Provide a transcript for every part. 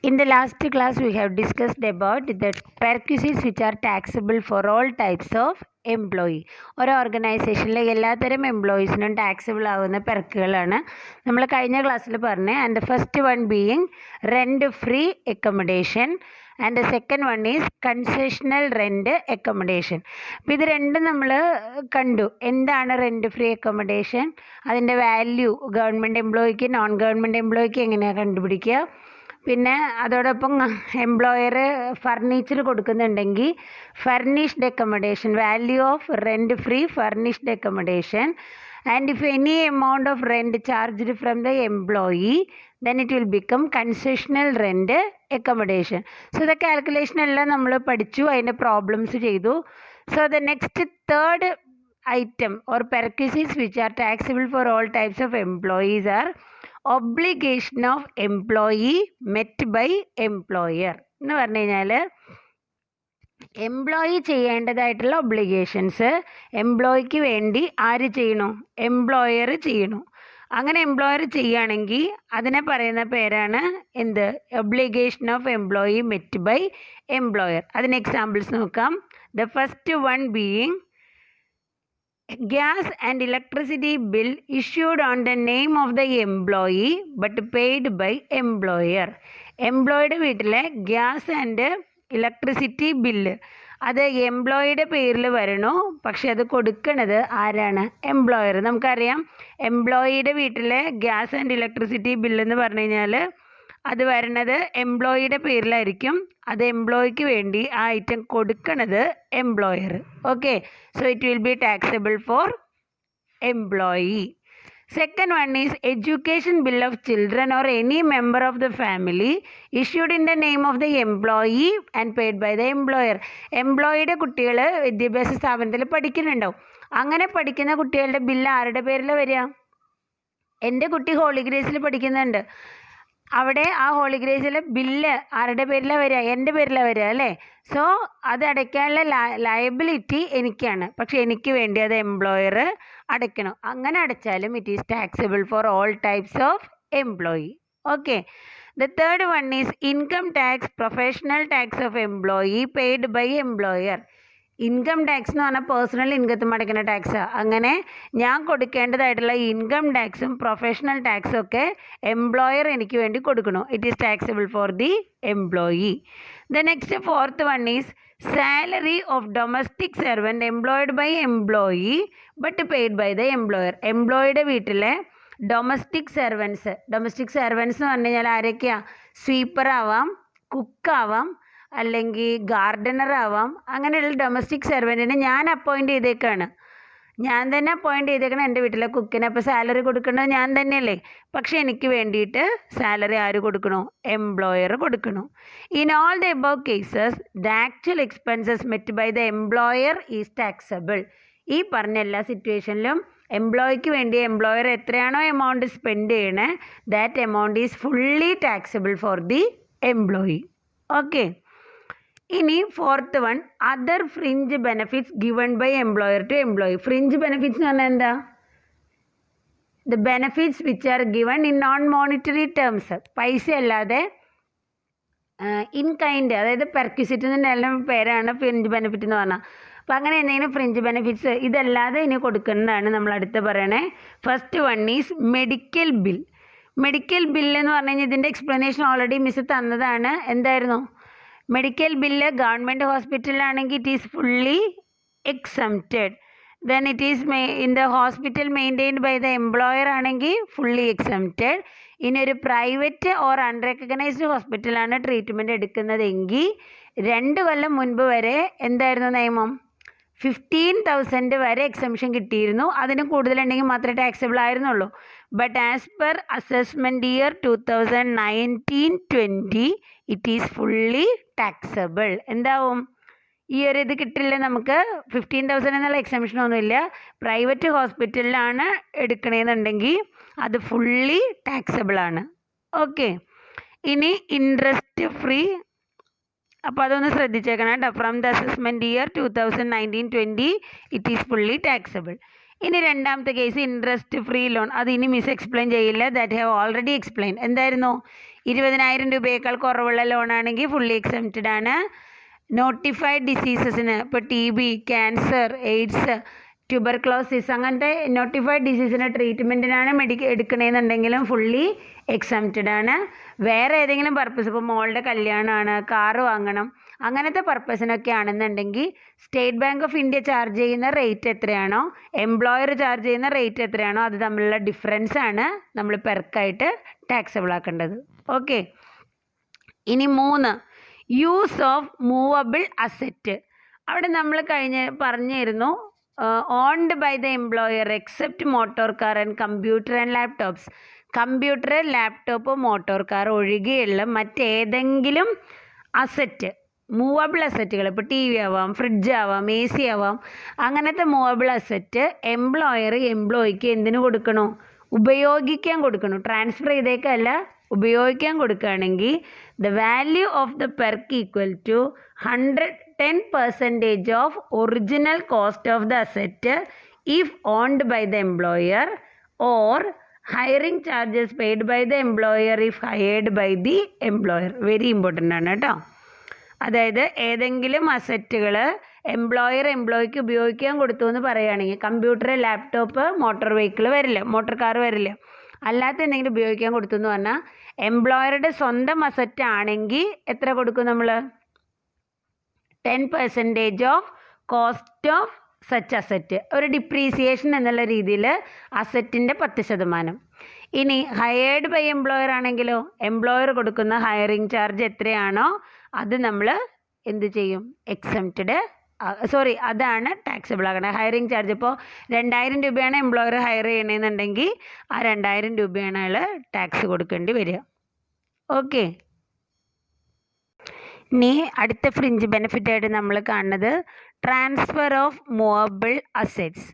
In the last class, we have discussed about the perquisites which are taxable for all types of employee. ഒരു ഓർഗനൈസേഷനിലെ എല്ലാത്തരം എംപ്ലോയീസിനും taxable ആവുന്ന പെർക്കുകളാണ് നമ്മൾ കഴിഞ്ഞ ക്ലാസ്സിൽ പറഞ്ഞത്. And first one being rent free accommodation and second one is concessional rent accommodation. അപ്പോൾ ഇത് രണ്ടും നമ്മൾ കണ്ടു. എന്താണ് റെൻറ്റ് ഫ്രീ അക്കോമഡേഷൻ, അതിൻ്റെ വാല്യൂ ഗവൺമെൻറ് എംപ്ലോയിക്ക് നോൺ ഗവൺമെൻറ് എംപ്ലോയിക്ക് എങ്ങനെയാണ് കണ്ടുപിടിക്കുക, പിന്നെ അതോടൊപ്പം എംപ്ലോയർ ഫർണിച്ചർ കൊടുക്കുന്നുണ്ടെങ്കിൽ furnished accommodation, value of rent free furnished accommodation, and if any amount of rent charged from the employee then it will become concessional rent accommodation. So the calculation എല്ലാം നമ്മൾ പഠിച്ചു, അതിൻ്റെ പ്രോബ്ലംസ് ചെയ്തു. So the next third item or perquisites which are taxable for all types of employees are obligation of employee met by employer. എന്ന് പറഞ്ഞു കഴിഞ്ഞാൽ employee ചെയ്യേണ്ടതായിട്ടുള്ള obligations എംപ്ലോയിക്ക് വേണ്ടി ആര് ചെയ്യണു? എംപ്ലോയർ ചെയ്യണു. അങ്ങനെ എംപ്ലോയർ ചെയ്യുകയാണെങ്കിൽ അതിനെ പറയുന്ന പേരാണ് എന്ത്? Obligation of employee met by employer. അതിന് എക്സാമ്പിൾസ് നോക്കാം. The first one being gas and electricity bill issued on the name of the employee but paid by employer. എംപ്ലോയിയുടെ വീട്ടിലെ ഗ്യാസ് ആൻഡ് ഇലക്ട്രിസിറ്റി ബില്ല് അത് എംപ്ലോയിയുടെ പേരിൽ വരണു, പക്ഷെ അത് കൊടുക്കണത് ആരാണ്? എംപ്ലോയർ. നമുക്കറിയാം എംപ്ലോയിയുടെ വീട്ടിലെ ഗ്യാസ് ആൻഡ് ഇലക്ട്രിസിറ്റി ബില്ലെന്ന് പറഞ്ഞു കഴിഞ്ഞാൽ അത് വരണത് എംപ്ലോയിയുടെ പേരിലായിരിക്കും. അത് എംപ്ലോയിക്ക് വേണ്ടി ആ ഐറ്റം കൊടുക്കണത് employer. Okay, so it will be taxable for employee. Second one is education bill of children or any member of the family issued in the name of the employee and paid by the employer. എംപ്ലോയിയുടെ കുട്ടികൾ വിദ്യാഭ്യാസ സ്ഥാപനത്തിൽ പഠിക്കുന്നുണ്ടാവും. അങ്ങനെ പഠിക്കുന്ന കുട്ടികളുടെ bill ആരുടെ പേരിലാണ് വരിക? എൻ്റെ കുട്ടി ഹോളി ഗ്രേസിൽ പഠിക്കുന്നുണ്ട്, അവിടെ ആ ഹോളി ഗ്രേസിലെ ബില്ല് ആരുടെ പേരിലാണ് വരിക? എൻ്റെ പേരിലാണ് വരിക അല്ലേ? സോ അത് അടയ്ക്കാനുള്ള ലയബിലിറ്റി എനിക്കാണ്, പക്ഷെ എനിക്ക് വേണ്ടി അത് എംപ്ലോയർ അടയ്ക്കണം. അങ്ങനെ അടച്ചാലും it is taxable for all types of employee. Okay, the third one is income tax professional tax of employee paid by employer. Income tax എന്ന് പറഞ്ഞാൽ പേഴ്സണൽ ഇൻകത്തും അടയ്ക്കുന്ന ടാക്സാണ്. അങ്ങനെ ഞാൻ കൊടുക്കേണ്ടതായിട്ടുള്ള ഇൻകം ടാക്സും പ്രൊഫഷണൽ ടാക്സും ഒക്കെ എംപ്ലോയർ എനിക്ക് വേണ്ടി കൊടുക്കണം. It is taxable for the employee. The next fourth one is salary of domestic servant employed by employee but paid by the employer. എംപ്ലോയിയുടെ വീട്ടിലെ ഡൊമസ്റ്റിക് സെർവൻസ് എന്ന് പറഞ്ഞു കഴിഞ്ഞാൽ ആരൊക്കെയാണ്? സ്വീപ്പർ ആവാം, കുക്കാവാം, അല്ലെങ്കിൽ ഗാർഡനർ ആവാം. അങ്ങനെയുള്ള ഡൊമസ്റ്റിക് സെർവൻറ്റിനെ ഞാൻ അപ്പോയിൻറ്റ് ചെയ്തേക്കാണ്, ഞാൻ തന്നെ അപ്പോയിൻറ്റ് ചെയ്തേക്കണം എൻ്റെ വീട്ടിലെ കുക്കിന്. അപ്പോൾ സാലറി കൊടുക്കേണ്ടത് ഞാൻ തന്നെയല്ലേ, പക്ഷേ എനിക്ക് വേണ്ടിയിട്ട് സാലറി ആര് കൊടുക്കണോ? എംപ്ലോയർ കൊടുക്കണോ. In all the above cases the actual expenses met by the employer is taxable. ഈ പറഞ്ഞ എല്ലാ സിറ്റുവേഷനിലും എംപ്ലോയിക്ക് വേണ്ടി എംപ്ലോയർ എത്രയാണോ എമൗണ്ട് സ്പെൻഡ് ചെയ്യണേ that amount is fully taxable for the employee. Okay, ഇനി fourth one other fringe benefits given by employer to employee. Fringe benefits എന്ന് പറഞ്ഞാൽ എന്താ? The benefits which are given in non monetary terms, പൈസ അല്ലാതെ in kind, അതായത് പെർക്വിസിറ്റിൻ്റെ എല്ലാം പേരാണ് fringe benefit എന്ന് പറഞ്ഞാൽ. അപ്പോൾ അങ്ങനെ എന്തെങ്കിലും ഫ്രിഞ്ച് ബെനിഫിറ്റ്സ് ഇതല്ലാതെ ഇനി കൊടുക്കുന്നതാണ് നമ്മൾ അടുത്ത് പറയണേ. First one is medical bill. Medical bill എന്ന് പറഞ്ഞു കഴിഞ്ഞാൽ ഇതിൻ്റെ എക്സ്പ്ലനേഷൻ ഓൾറെഡി മിസ് തന്നതാണ്. എന്തായിരുന്നു? മെഡിക്കൽ ബില്ല് ഗവൺമെൻറ് ഹോസ്പിറ്റലിലാണെങ്കിൽ it is fully exempted. Then it is in the hospital maintained by the employer ആണെങ്കിൽ ഫുള്ളി എക്സംപ്റ്റഡ്. ഇനി ഒരു പ്രൈവറ്റ് ഓർ അൺറെക്കഗ്നൈസ്ഡ് ഹോസ്പിറ്റലാണ് ട്രീറ്റ്മെൻറ്റ് എടുക്കുന്നതെങ്കിൽ 2 കൊല്ലം മുൻപ് വരെ എന്തായിരുന്നു നിയമം? 15,000 വരെ എക്സംഷൻ കിട്ടിയിരുന്നു. അതിന് കൂടുതലുണ്ടെങ്കിൽ മാത്രമേ ടാക്സബിൾ ആയിരുന്നുള്ളൂ. But as per assessment year 2019-20 it is fully taxable. എന്താവും? ഈ ഒരു ഇത് കിട്ടില്ല നമുക്ക്. 15,000 എന്നുള്ള എക്സംഷനൊന്നുമില്ല. പ്രൈവറ്റ് ഹോസ്പിറ്റലിലാണ് എടുക്കണമെന്നുണ്ടെങ്കിൽ അത് ഫുള്ളി ടാക്സബിൾ ആണ്. ഓക്കെ, ഇനി ഇൻട്രസ്റ്റ് ഫ്രീ. അപ്പോൾ അതൊന്ന് ശ്രദ്ധിച്ചേക്കണം കേട്ടോ. From the assessment year 2019-20 it is fully taxable. ഇനി രണ്ടാമത്തെ കേസ് ഇൻട്രസ്റ്റ് ഫ്രീ ലോൺ. അത് ഇനി മിസ് എക്സ്പ്ലെയിൻ ചെയ്യില്ല, ദാറ്റ് ഹാവ് ഓൾറെഡി എക്സ്പ്ലെയിൻ. എന്തായിരുന്നു? 20,000 രൂപയേക്കാൾ കുറവുള്ള ലോണാണെങ്കിൽ ഫുള്ളി എക്സംപ്റ്റഡ് ആണ്. നോട്ടിഫൈഡ് ഡിസീസസിന് ഇപ്പോൾ TB, ക്യാൻസർ, എയ്ഡ്സ്, ട്യൂബർക്ലോസിസ് അങ്ങനത്തെ നോട്ടിഫൈഡ് ഡിസീസിന് ട്രീറ്റ്മെൻറ്റിനാണ് എടുക്കണമെന്നുണ്ടെങ്കിലും ഫുള്ളി എക്സംപ്റ്റഡ് ആണ്. വേറെ ഏതെങ്കിലും പർപ്പസ്, ഇപ്പോൾ മോളുടെ കല്യാണമാണ്, കാറ് വാങ്ങണം, അങ്ങനത്തെ പർപ്പസിനൊക്കെ ആണെന്നുണ്ടെങ്കിൽ state bank of India charge ചെയ്യുന്ന റേറ്റ് എത്രയാണോ, എംപ്ലോയർ ചാർജ് ചെയ്യുന്ന റേറ്റ് എത്രയാണോ അത് തമ്മിലുള്ള ഡിഫറൻസ് ആണ് നമ്മൾ പെർക്കായിട്ട് ടാക്സബിൾ ആക്കേണ്ടത്. ഓക്കെ. ഇനി 3, യൂസ് ഓഫ് മൂവബിൾ അസറ്റ്. അവിടെ നമ്മൾ പറഞ്ഞിരുന്നു owned by the employer except motor car and computer and laptops. Computer, laptop, motor car ഒഴികെയുള്ള മറ്റേതെങ്കിലും അസറ്റ്, മൂവബിൾ അസറ്റുകൾ, ഇപ്പോൾ TV ആവാം, ഫ്രിഡ്ജ് ആവാം, AC ആവാം, അങ്ങനത്തെ മൂവബിൾ അസറ്റ് എംപ്ലോയർ എംപ്ലോയിക്ക് എന്തിനു കൊടുക്കണോ? ഉപയോഗിക്കാൻ കൊടുക്കണം. ട്രാൻസ്ഫർ ചെയ്തേക്കല്ല, ഉപയോഗിക്കാൻ കൊടുക്കുകയാണെങ്കിൽ the value of the perk equal to 10% of original cost of the asset if owned by the employer or hiring charges paid by the employer if hired by the employer. Very important ആണ് കേട്ടോ. അതായത് ഏതെങ്കിലും അസറ്റുകൾ employer എംപ്ലോയിക്ക് ഉപയോഗിക്കാൻ കൊടുത്തു എന്ന് പറയുകയാണെങ്കിൽ, computer, laptop, motor vehicle വരില്ല, motor car വരില്ല, അല്ലാത്ത എന്തെങ്കിലും ഉപയോഗിക്കാൻ കൊടുത്തു എന്ന് പറഞ്ഞാൽ എംപ്ലോയറുടെ സ്വന്തം അസറ്റ് ആണെങ്കിൽ എത്ര കൊടുക്കും നമ്മൾ? 10% of cost of such asset, ഒരു ഡിപ്രീസിയേഷൻ എന്നുള്ള രീതിയിൽ അസറ്റിൻ്റെ 10%. ഇനി ഹയേർഡ് ബൈ എംപ്ലോയർ ആണെങ്കിലോ, എംപ്ലോയർ കൊടുക്കുന്ന ഹയറിംഗ് ചാർജ് എത്രയാണോ അത് നമ്മൾ എന്ത് ചെയ്യും? എക്സംപ്റ്റഡ്, അതാണ് ടാക്സബിൾ ആകണത്. ഹയറിംഗ് ചാർജ് ഇപ്പോൾ 2,000 രൂപയാണ് എംപ്ലോയർ ഹയർ ചെയ്യണമെന്നുണ്ടെങ്കിൽ ആ 2,000 രൂപയാണ് അയാൾ ടാക്സ് കൊടുക്കേണ്ടി വരിക. ഓക്കെ. ഇനി അടുത്ത ഫ്രിഞ്ച് ബെനിഫിറ്റ് ആയിട്ട് നമ്മൾ കാണുന്നത് transfer of movable assets.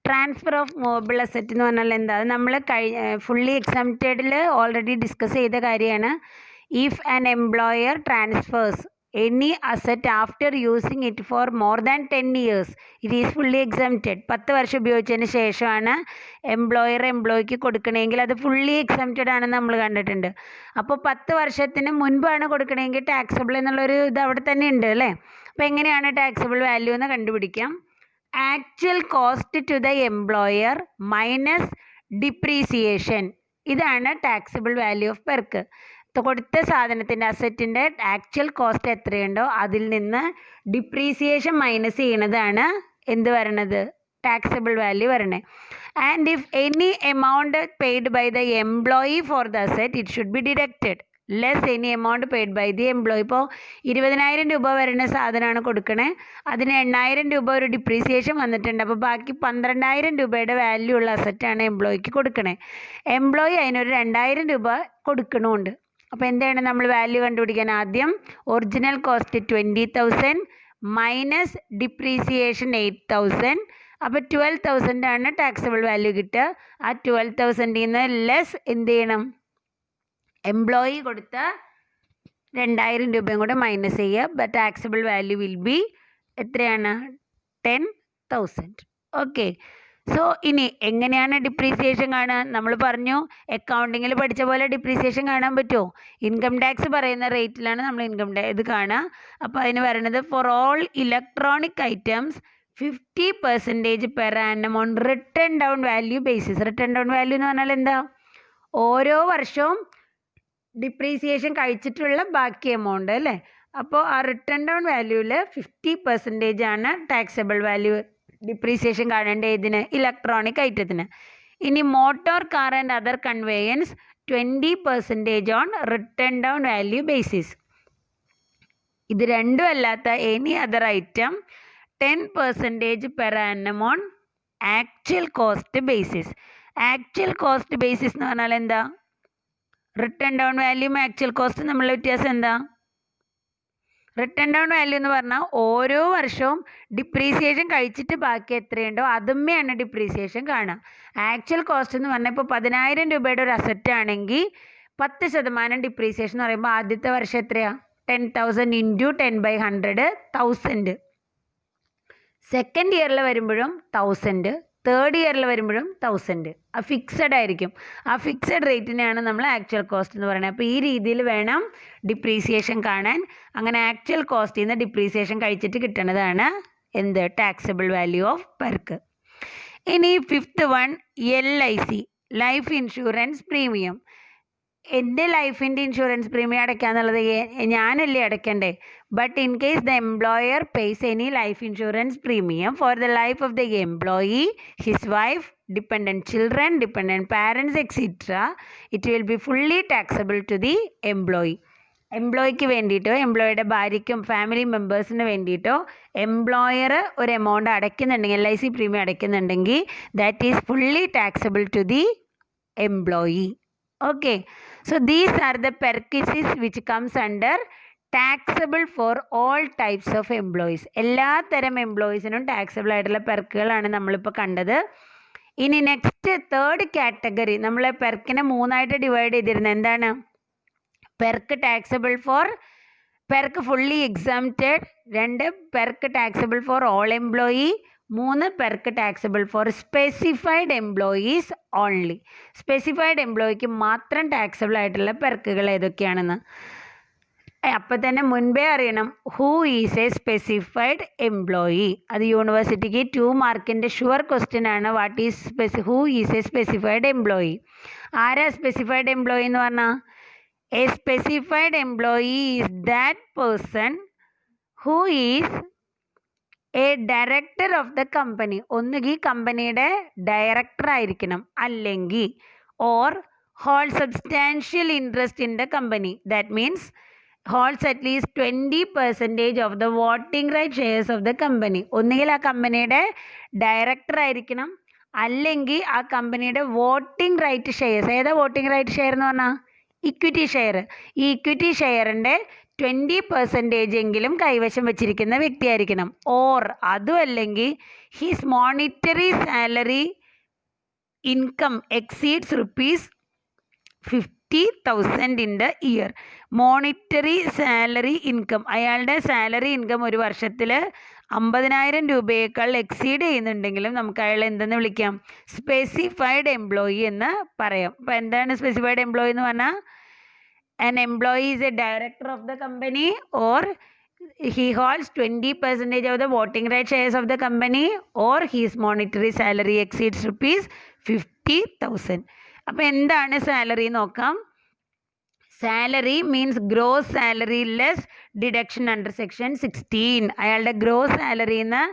Transfer of movable asset എന്ന് പറഞ്ഞാൽ എന്താ? അത് നമ്മൾ ഫുള്ളി എക്സംപ്റ്റഡിൽ ഓൾറെഡി ഡിസ്കസ് ചെയ്ത കാര്യമാണ്. If an employer transfers any asset after using it for more than 10 years it is fully exempted. 10 വർഷം ഉപയോഗിച്ചതിന് ശേഷമാണ് എംപ്ലോയർ എംപ്ലോയിക്ക് കൊടുക്കണമെങ്കിൽ അത് ഫുള്ളി എക്സംപ്റ്റഡ് ആണെന്ന് നമ്മൾ കണ്ടിട്ടുണ്ട്. അപ്പോൾ 10 വർഷത്തിന് മുൻപാണ് കൊടുക്കണമെങ്കിൽ ടാക്സബിൾ എന്നുള്ളൊരു ഇത് അവിടെ തന്നെ ഉണ്ട് അല്ലേ? അപ്പോൾ എങ്ങനെയാണ് ടാക്സബിൾ വാല്യൂ എന്ന് കണ്ടുപിടിക്കാം? Actual cost to the employer minus depreciation, ഇതാണ് ടാക്സബിൾ വാല്യൂ ഓഫ് പെർക്ക്. കൊടുത്ത സാധനത്തിൻ്റെ അസറ്റിൻ്റെ ആക്ച്വൽ കോസ്റ്റ് എത്രയുണ്ടോ അതിൽ നിന്ന് ഡിപ്രീസിയേഷൻ മൈനസ് ചെയ്യണതാണ് എന്ത് വരണത്? ടാക്സബിൾ വാല്യൂ വരണേ. And if any amount paid by the employee for the asset it should be deducted less any amount paid by the employee. ഇപ്പോൾ 20,000 രൂപ വരുന്ന സാധനമാണ് കൊടുക്കണേ, അതിന് 8,000 രൂപ ഒരു ഡിപ്രീസിയേഷൻ വന്നിട്ടുണ്ട്. അപ്പോൾ ബാക്കി 12,000 രൂപയുടെ വാല്യൂ ഉള്ള അസറ്റാണ് എംപ്ലോയിക്ക് കൊടുക്കണേ. എംപ്ലോയി അതിനൊരു 2,000 രൂപ കൊടുക്കണമുണ്ട്. അപ്പോൾ എന്താണ് നമ്മൾ വാല്യൂ കണ്ടുപിടിക്കാൻ? ആദ്യം ഒറിജിനൽ കോസ്റ്റ് 20,000 മൈനസ് ഡിപ്രീസിയേഷൻ 8,000, അപ്പോൾ 12,000 ആണ് ടാക്സബിൾ വാല്യൂ കിട്ടുക. ആ 12,000 നിന്ന് ലെസ് എന്ത് ചെയ്യണം? എംപ്ലോയി കൊടുത്ത 2,000 രൂപയും കൂടെ മൈനസ് ചെയ്യുക. ടാക്സബിൾ വാല്യൂ വിൽ ബി എത്രയാണ്? 10,000. ഓക്കെ. സോ ഇനി എങ്ങനെയാണ് ഡിപ്രീസിയേഷൻ കാണുക? നമ്മൾ പറഞ്ഞു അക്കൗണ്ടിങ്ങിൽ പഠിച്ച പോലെ ഡിപ്രീസിയേഷൻ കാണാൻ പറ്റുമോ? ഇൻകം ടാക്സ് പറയുന്ന റേറ്റിലാണ് നമ്മൾ ഇത് കാണുക. അപ്പോൾ അതിന് പറയുന്നത് for all electronic items 50% per annum on return down value basis. Return down value എന്ന് പറഞ്ഞാൽ എന്താ? ഓരോ വർഷവും ഡിപ്രീസിയേഷൻ കഴിച്ചിട്ടുള്ള ബാക്കി എമൗണ്ട് അല്ലേ? അപ്പോൾ ആ റിട്ടേൺ ഡൗൺ വാല്യൂവിൽ 50% ആണ് ടാക്സബിൾ വാല്യൂ ഡിപ്രീസിയേഷൻ കാണേണ്ട ഇതിന്, ഇലക്ട്രോണിക് ഐറ്റത്തിന്. ഇനി motor car and other conveyance 20% on return down value basis. ഇത് രണ്ടും അല്ലാത്ത any other item 10% per annum on actual cost basis. Actual cost basis എന്ന് പറഞ്ഞാൽ എന്താ? റിട്ടേൺ ഡൗൺ വാല്യൂം ആക്ച്വൽ കോസ്റ്റ് തമ്മിലുള്ള വ്യത്യാസം എന്താ? റിട്ടേൺ ഡൗൺ വാല്യൂ എന്ന് പറഞ്ഞാൽ ഓരോ വർഷവും ഡിപ്രീസിയേഷൻ കഴിച്ചിട്ട് ബാക്കി എത്രയുണ്ടോ അതുമ്മയാണ് ഡിപ്രീസിയേഷൻ കാണുക. ആക്ച്വൽ കോസ്റ്റ് എന്ന് പറഞ്ഞാൽ ഇപ്പോൾ 10,000 രൂപയുടെ ഒരു അസറ്റ് ആണെങ്കിൽ 10% ഡിപ്രീസിയേഷൻ എന്ന് പറയുമ്പോൾ ആദ്യത്തെ വർഷം എത്രയാണ്? 10,000 ഇൻറ്റു 10/100 1000. സെക്കൻഡ് ഇയറിൽ വരുമ്പോഴും 1000, തേർഡ് ഇയറിൽ വരുമ്പോഴും 1000. ആ ഫിക്സഡ് ആയിരിക്കും. ആ ഫിക്സഡ് റേറ്റിനെയാണ് നമ്മൾ ആക്ച്വൽ കോസ്റ്റ് എന്ന് പറയുന്നത്. അപ്പോൾ ഈ രീതിയിൽ വേണം ഡിപ്രീസിയേഷൻ കാണാൻ. അങ്ങനെ ആക്ച്വൽ കോസ്റ്റിൽ നിന്ന് ഡിപ്രീസിയേഷൻ കഴിച്ചിട്ട് കിട്ടുന്നതാണ് എന്ത് ടാക്സബിൾ വാല്യൂ ഓഫ് പെർക്ക്. ഇനി 5th one LIC, life insurance premium. എൻ്റെ ലൈഫിൻ്റെ ഇൻഷുറൻസ് പ്രീമിയം അടയ്ക്കാന്നുള്ളത് ഞാനല്ലേ അടയ്ക്കണ്ടേ. But in case the employer pays any life insurance premium for the life of the employee, his wife, dependent children, dependent parents etcetera, it will be fully taxable to the employee. എംപ്ലോയിക്ക് വേണ്ടിയിട്ടോ എംപ്ലോയിയുടെ ഭാര്യയ്ക്കും family മെമ്പേഴ്സിന് വേണ്ടിയിട്ടോ employer ഒരു amount അടയ്ക്കുന്നുണ്ടെങ്കിൽ, LIC premium അടയ്ക്കുന്നുണ്ടെങ്കിൽ, that is fully taxable to the employee. Okay, so these are the perquisites which comes under taxable for all types of employees. എല്ലാ തരം എംപ്ലോയീസിനും ടാക്സബിൾ ആയിട്ടുള്ള പെർക്കുകളാണ് നമ്മളിപ്പോൾ കണ്ടത്. ഇനി നെക്സ്റ്റ് തേർഡ് കാറ്റഗറി, നമ്മൾ പെർക്കിനെ 3ആയിട്ട് ഡിവൈഡ് ചെയ്തിരുന്നത് എന്താണ്? Perk taxable for perk fully exempted, 2 perk taxable for all employee, 3 perk taxable for specified employees only. Specified എംപ്ലോയിക്ക് മാത്രം ടാക്സബിൾ ആയിട്ടുള്ള പെർക്കുകൾ ഏതൊക്കെയാണെന്ന് അപ്പം തന്നെ മുൻപേ അറിയണം. Who is a specified employee? അത് യൂണിവേഴ്സിറ്റിക്ക് 2 മാർക്കിൻ്റെ ഷുവർ ക്വസ്റ്റ്യൻ ആണ്. What is who is a specified employee? ആരാ സ്പെസിഫൈഡ് എംപ്ലോയി എന്ന് പറഞ്ഞാൽ? A specified employee is that person who is a director of the company. ഒന്നുകിൽ കമ്പനിയുടെ ഡയറക്ടർ ആയിരിക്കണം, അല്ലെങ്കിൽ or hold substantial interest in the company. That means holds at least 20% of the voting right shares of the company. ഒന്നുകിൽ ആ കമ്പനിയുടെ director ആയിരിക്കണം, അല്ലെങ്കിൽ ആ കമ്പനിയുടെ വോട്ടിംഗ് റൈറ്റ് ഷെയർസ്. ഏതാ വോട്ടിംഗ് റൈറ്റ് ഷെയർ എന്ന് പറഞ്ഞാൽ? Equity share. ഈ ഇക്വിറ്റി ഷെയറിൻ്റെ 20% എങ്കിലും കൈവശം വെച്ചിരിക്കുന്ന വ്യക്തിയായിരിക്കണം. ഓർ അതും അല്ലെങ്കിൽ his monetary salary income exceeds ₹50,000 in the year. Monetary salary income, അയാളുടെ സാലറി ഇൻകം ഒരു വർഷത്തിൽ 50,000 രൂപയേക്കാൾ എക്സീഡ് ചെയ്യുന്നുണ്ടെങ്കിലും നമുക്ക് അയാളെ എന്തെന്ന് വിളിക്കാം? സ്പെസിഫൈഡ് എംപ്ലോയി എന്ന് പറയാം. അപ്പോൾ എന്താണ് സ്പെസിഫൈഡ് എംപ്ലോയി എന്ന് പറഞ്ഞാൽ? An employee is a director of the company, or he holds 20% of the voting right shares of the company, or his monetary salary exceeds ₹50,000. അപ്പോൾ എന്താണ് സാലറി നോക്കാം. Salary means gross salary less deduction under section 16. അയാളുടെ gross സാലറിയിൽ നിന്ന്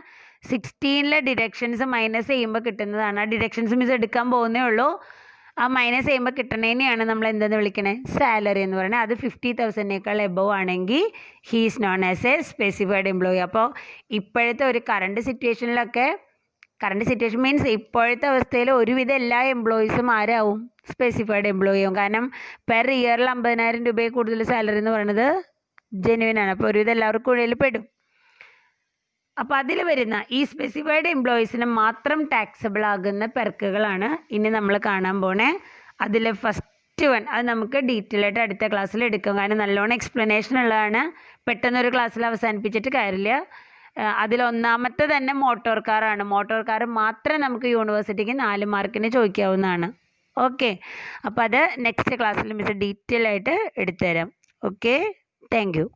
16 deductions minus ചെയ്യുമ്പോൾ കിട്ടുന്നതാണ്. ആ deductions means എടുക്കാൻ പോകുന്നേ ഉള്ളൂ. ആ മൈനസ് ചെയ്യുമ്പോൾ കിട്ടണേനെയാണ് നമ്മൾ എന്തെന്ന് വിളിക്കണേ? സാലറി എന്ന് പറയുന്നത്. അത് 50,000 എബവ് ആണെങ്കിൽ he is known as A specified employee. അപ്പോൾ ഇപ്പോഴത്തെ ഒരു കറണ്ട് സിറ്റുവേഷനിലൊക്കെ, കറണ്ട് സിറ്റുവേഷൻ മീൻസ് ഇപ്പോഴത്തെ അവസ്ഥയിൽ ഒരുവിധം എല്ലാ എംപ്ലോയീസും ആരാവും? സ്പെസിഫൈഡ് എംപ്ലോയി ആവും. കാരണം പെർ ഇയറിൽ 50,000 രൂപയിൽ കൂടുതൽ സാലറി എന്ന് പറയുന്നത് ജെന്യുവിനാണ്. അപ്പോൾ ഒരുവിധം എല്ലാവർക്കും ഉള്ളിൽ പെടും. അപ്പോൾ അതിൽ വരുന്ന ഈ സ്പെസിഫൈഡ് എംപ്ലോയീസിന് മാത്രം ടാക്സബിൾ ആകുന്ന പെർക്കുകളാണ് ഇനി നമ്മൾ കാണാൻ പോണേ. അതിൽ ഫസ്റ്റ് വൺ, അത് നമുക്ക് ഡീറ്റെയിൽ ആയിട്ട് അടുത്ത ക്ലാസ്സിൽ എടുക്കാം. കാരണം നല്ലോണം എക്സ്പ്ലനേഷൻ ഉള്ളതാണ്. പെട്ടെന്നൊരു ക്ലാസ്സിൽ അവസാനിപ്പിച്ചിട്ട് കാര്യമില്ല. അതിലൊന്നാമത്തെ തന്നെ മോട്ടോർ കാറാണ്. മോട്ടോർ കാർ മാത്രം നമുക്ക് യൂണിവേഴ്സിറ്റിക്ക് 4 മാർക്കിന് ചോദിക്കാവുന്നതാണ്. ഓക്കെ, അപ്പോൾ അത് നെക്സ്റ്റ് ക്ലാസ്സിൽ മിസ് ഡീറ്റെയിൽ ആയിട്ട് എടുത്തുതരാം. Okay, thank you.